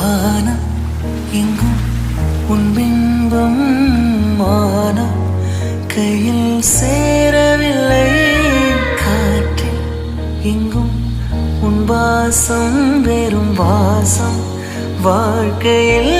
வானம் எங்கும் உன் பிம்பம் மானம் கையில் சேரவில்லை காற்றில் எங்கும் உன் வாசம் வெறும் வாசம் வாழ்க்கையில்